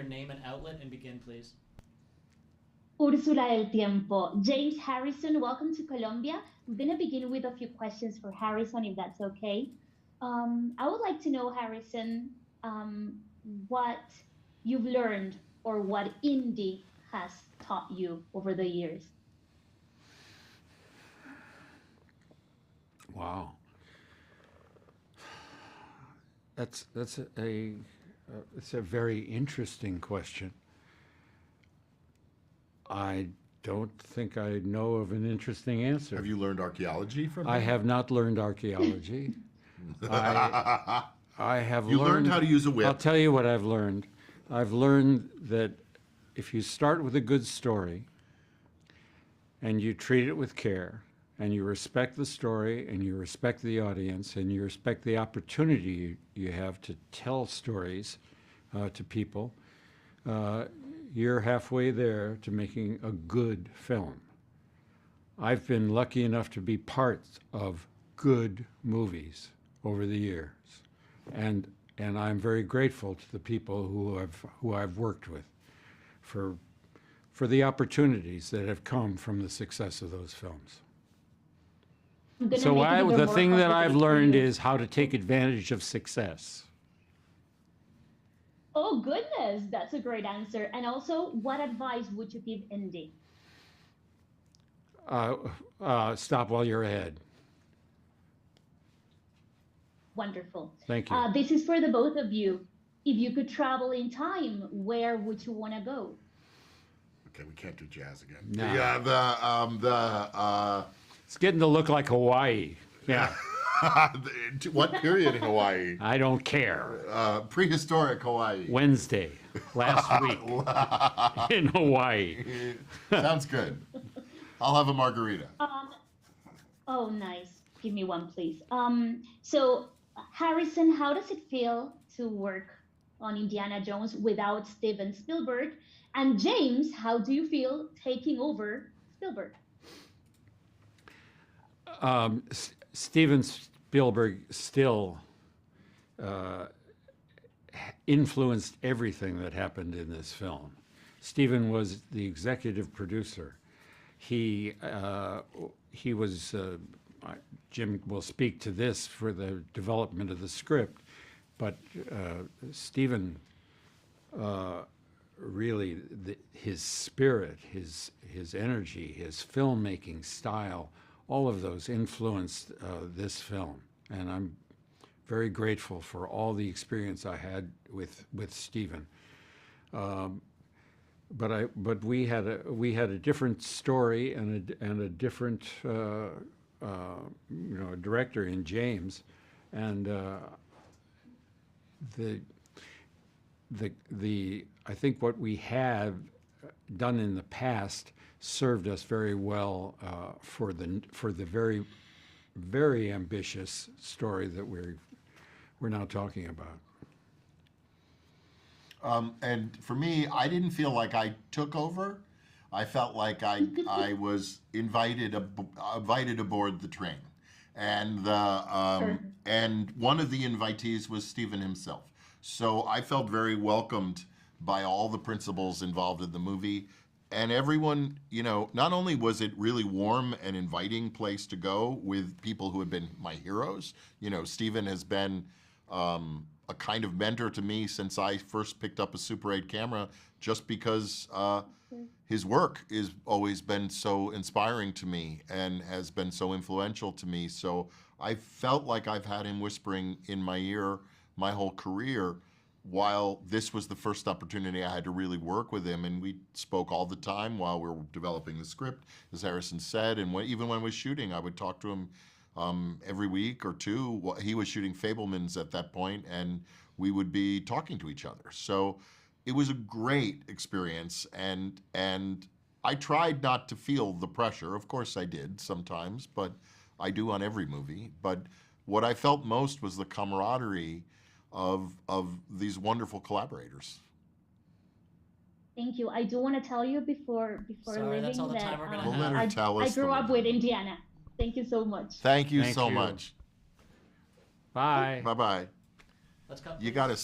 Your name and outlet and begin, please. Úrsula del Tiempo. James Harrison, welcome to Colombia. I'm going to begin with a few questions for Harrison, if that's okay. I would like to know, Harrison, what you've learned or what indie has taught you over the years. Wow. That's a it's a very interesting question. I don't think I know of an interesting answer. Have you learned archaeology from I him? have not learned archaeology. I have You learned learned how to use a whip. I'll tell you what I've learned. I've learned that if you start with a good story and you treat it with care and you respect the story and you respect the audience and you respect the opportunity you have to tell stories to people, you're halfway there to making a good film. I've been lucky enough to be part of good movies over the years, and I'm very grateful to the people who I've worked with for the opportunities that have come from the success of those films. So the thing that I've learned is how to take advantage of success. Oh, goodness, that's a great answer. And also, what advice would you give indie? Stop while you're ahead. Wonderful. Thank you. This is for the both of you. If you could travel in time, where would you want to go? Okay, we can't do jazz again. No. Yeah, It's getting to look like Hawaii. Yeah. what period in Hawaii? I don't care. Prehistoric Hawaii. Wednesday, last week in Hawaii. Sounds good. I'll have a margarita. Oh, nice. Give me one, please. So, Harrison, how does it feel to work on Indiana Jones without Steven Spielberg? And James, how do you feel taking over Spielberg? Steven Spielberg still influenced everything that happened in this film. Steven was the executive producer. He was, Jim will speak to this for the development of the script, but Steven really, his spirit, his energy, his filmmaking style, all of those influenced this film, and I'm very grateful for all the experience I had with Steven. But we had a different story and a different director in James, and I think what we have done in the past served us very well for the very, very ambitious story that we're now talking about. And for me, I didn't feel like I took over. I felt like I was invited aboard the train, and and one of the invitees was Steven himself. So I felt very welcomed by all the principals involved in the movie. And everyone, not only was it really warm and inviting place to go with people who had been my heroes, Steven has been a kind of mentor to me since I first picked up a Super 8 camera, just because his work has always been so inspiring to me and has been so influential to me. So I felt like I've had him whispering in my ear my whole career, while this was the first opportunity I had to really work with him. And we spoke all the time while we were developing the script, as Harrison said. And even when I was shooting, I would talk to him every week or two. He was shooting Fabelmans at that point, and we would be talking to each other. So it was a great experience, and I tried not to feel the pressure. Of course I did sometimes, but I do on every movie. But what I felt most was the camaraderie of these wonderful collaborators. Thank you. I do want to tell you before Sorry, leaving that's all the time that we're gonna We'll have. let her tell I us. grew up with Indiana. Thank you so much. Thank you Thank so you. much. Bye. Bye-bye. Let's come. You got to